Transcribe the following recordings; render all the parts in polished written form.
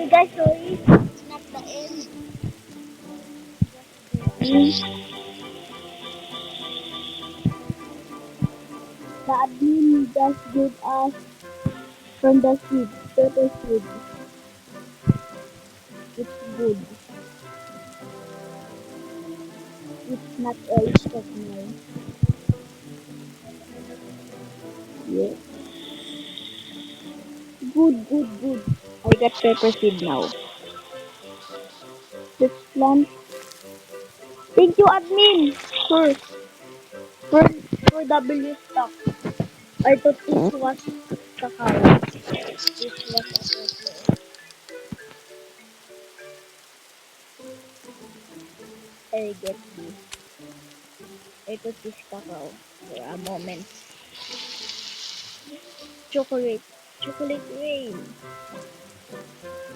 Okay guys, sorry. It's not the end. The admin just gave us from the seed, pepper seed. It's good. It's not oil stock now. Yeah. Good. I got pepper seed now. Let's plant. Thank you, admin, for for for W stock. I thought it was cacao. It was a pepper. I get this. I thought it's cacao for a moment. Chocolate. Chocolate rain.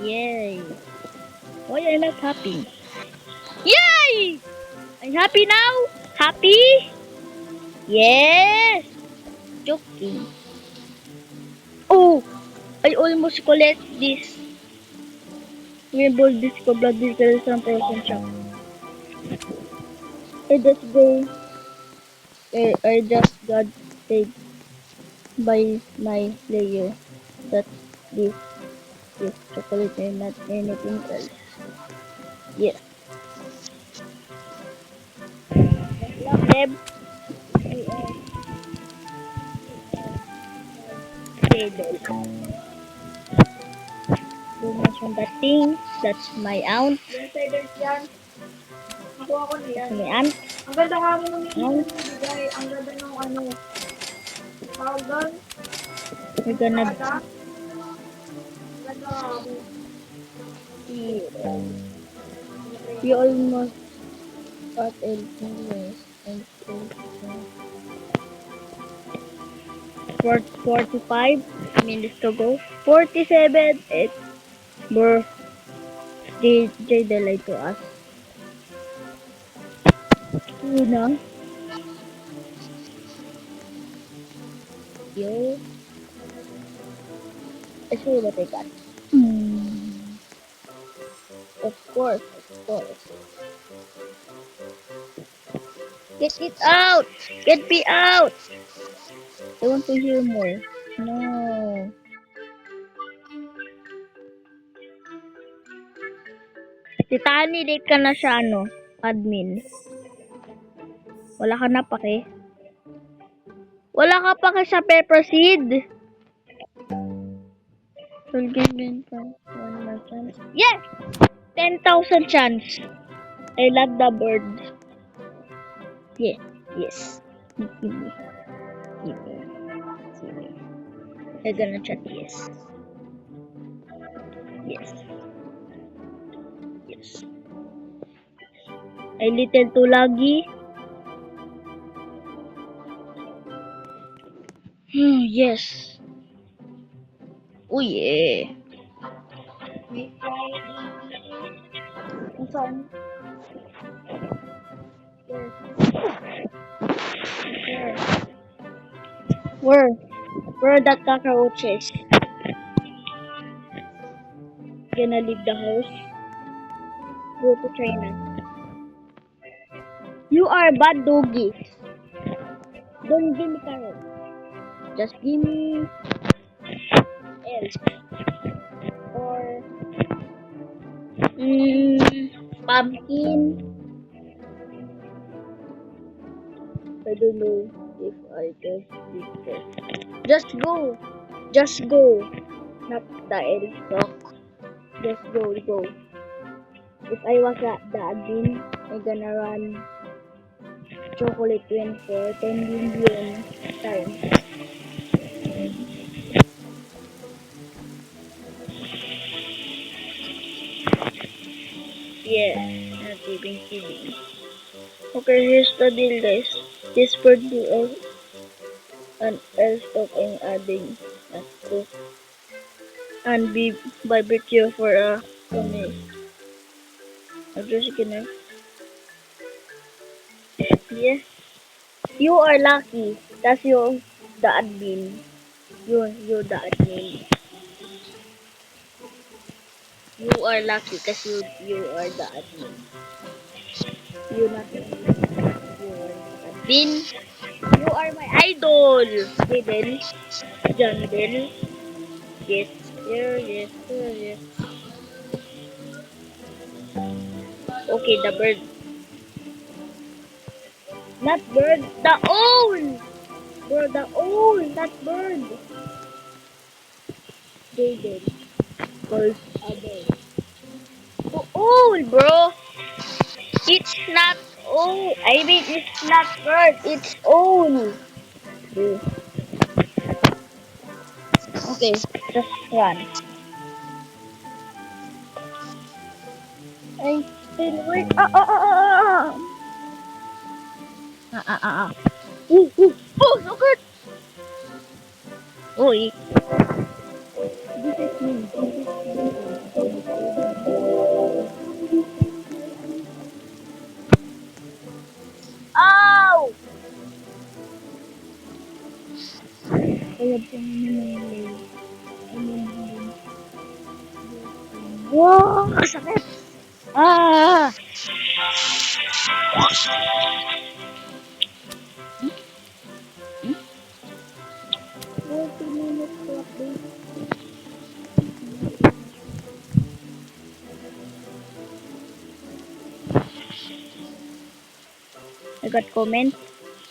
Yay. Why am I not happy? Yay! I'm happy now. Happy? Yes. Joking. Oh, I almost collect this. Rainbow disco blood disco from person shop. I just go. I just got paid by my player. That this is chocolate and not anything else. Yes. Love them. We are traded. You mentioned that thing. That's my aunt. That's my aunt. Ang ganda nga mo nung Aunt. bigay. Ang ganda nung ano. Tawag doon? We're gonna Ang ganda nga mo. see. We almost got LPS and 45 minutes to go. 47. It's more. They delay to us. You know? Yo. I show you what I got. Of course. Get it out! Get me out! I want to hear more. No. Si Tani, late ka na siya, admin. Wala ka na pake. Wala ka pake sa pepper seed. So, given one more chance. Yes! 10,000 chance. I love the bird. Yeah. Yes. Give me. I'm gonna chat yes. Yes. A little too laggy. Yes. Oh yeah. Saan? Where? Where are the cockroaches? Gonna leave the house. Go to China. You are bad doggy. Don't give me carrot. Just give me else. Or pumpkin. I don't know if I just eat this. Just go. Not the else talk. Just go. If I was the admin, I'm gonna run chocolate 24 10 million times. Yes, not even kidding. Okay, here's the deal, guys. This bird do an else of I'm adding a cook and be barbecue for a promise. I'm just gonna. Yes, you are lucky. That's your the admin. You're the admin. You are lucky because you are the admin. You not the admin. You are the admin. You are my idol. Jaden. Jandel. Yes, sir. Yes, sir. Yes. Okay, the bird. Not bird. The owl. Bro, the owl. Not bird. Jaden. Called a bird. The owl, bro. It's not owl. I mean, it's not bird. It's owl. Bro. Okay, just run. I still wait. Ah. Ooh. Oh, so good. Oi. This is me. Ow! Kaya po nangyayari. Wow! Sakit! Ah! 40 minutes to update. I got comment.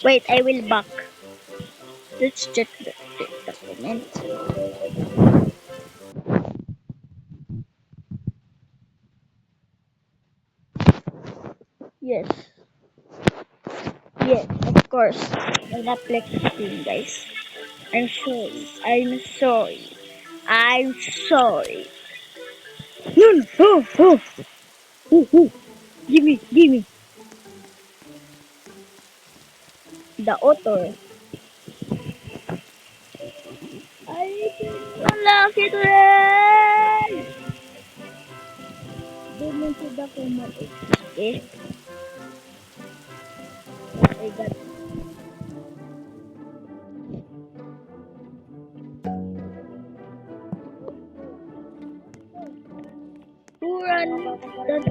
Wait, I will back. Let's check the comment. Yes. Yes, of course. I'm not flexing, guys. I'm sorry. I'm sorry. I'm sorry. No. Oh. Ooh. Give me. The author. I think unlucky today. Didn't see the comment. Okay. I got who run that.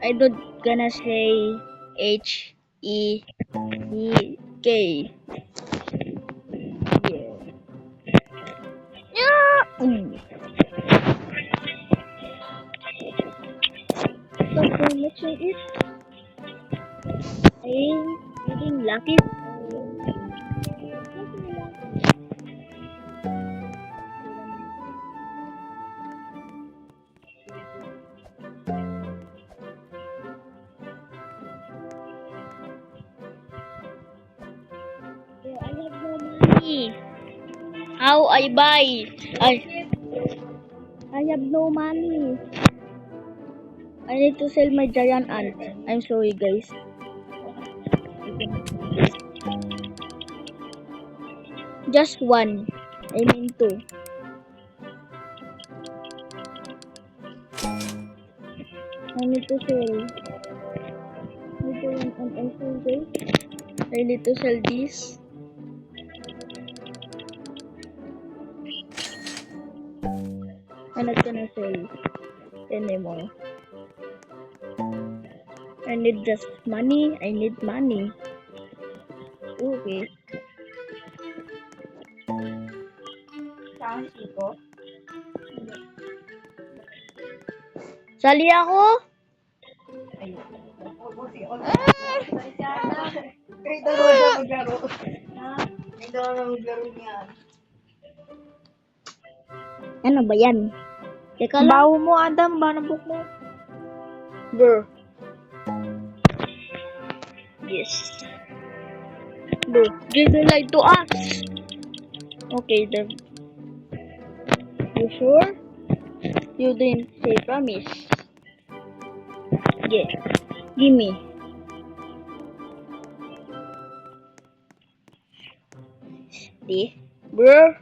I don't gonna say H-E-E-K. Yeah. Yeah. But let's say it. I'm getting lucky. Yeah, I have no money. How I buy? I have no money. I need to sell my giant ant. I'm sorry, guys. Just one. I mean two. I need to sell. My giant ant. I'm sorry, guys. I need to sell this. I'm not gonna sell anymore. I need just money. I need money. Okay. Sali ako? Ito na maglaro. Ito na maglaro niya. Ano ba yan? Teka lang. Bawo mo, Adam. Bawo ng book mo. Brr. Yes. Brr. Give the light to us. Okay, then. You sure? You didn't say promise. Yeah. Gimme. See? Brr.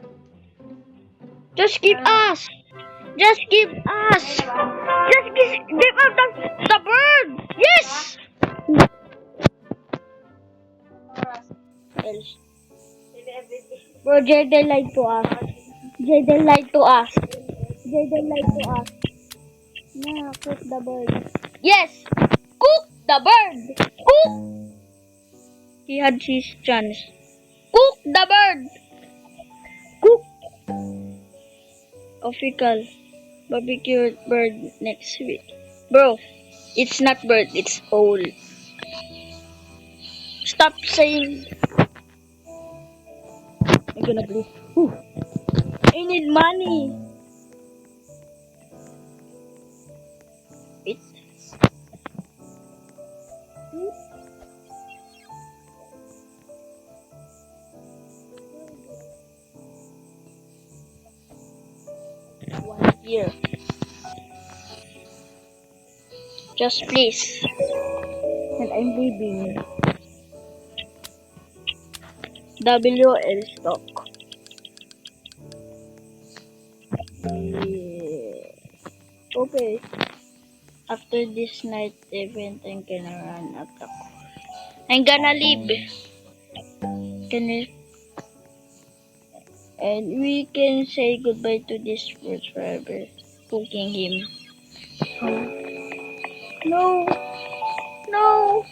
Just give us. Just give us. Just give us the bird. Yes. Else. Bro, Jaden lied to us. Jaden lied to us. Jaden lied to us. Na, cook the bird. Yes! Cook the bird! Cook! He had his chance. Cook the bird! Cook! Official. Barbecue bird next week. Bro, it's not bird, it's owl. Stop saying. I'm gonna bleed. Whew. I need money. Wait. One year. Just please. And I'm leaving. WL stock. Yeah. Okay. After this night event, I'm gonna run out of. I'm gonna leave. Can we, and we can say goodbye to this food forever. Cooking him. No. No.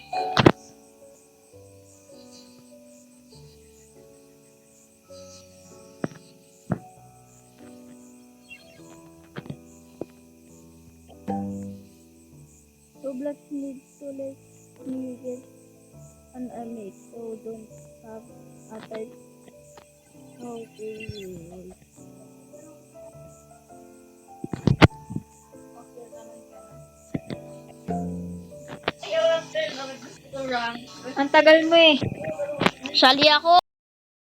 Roblox needs to let me get an mate, so don't have a type how to use. Ang tagal mo eh. Sali ako.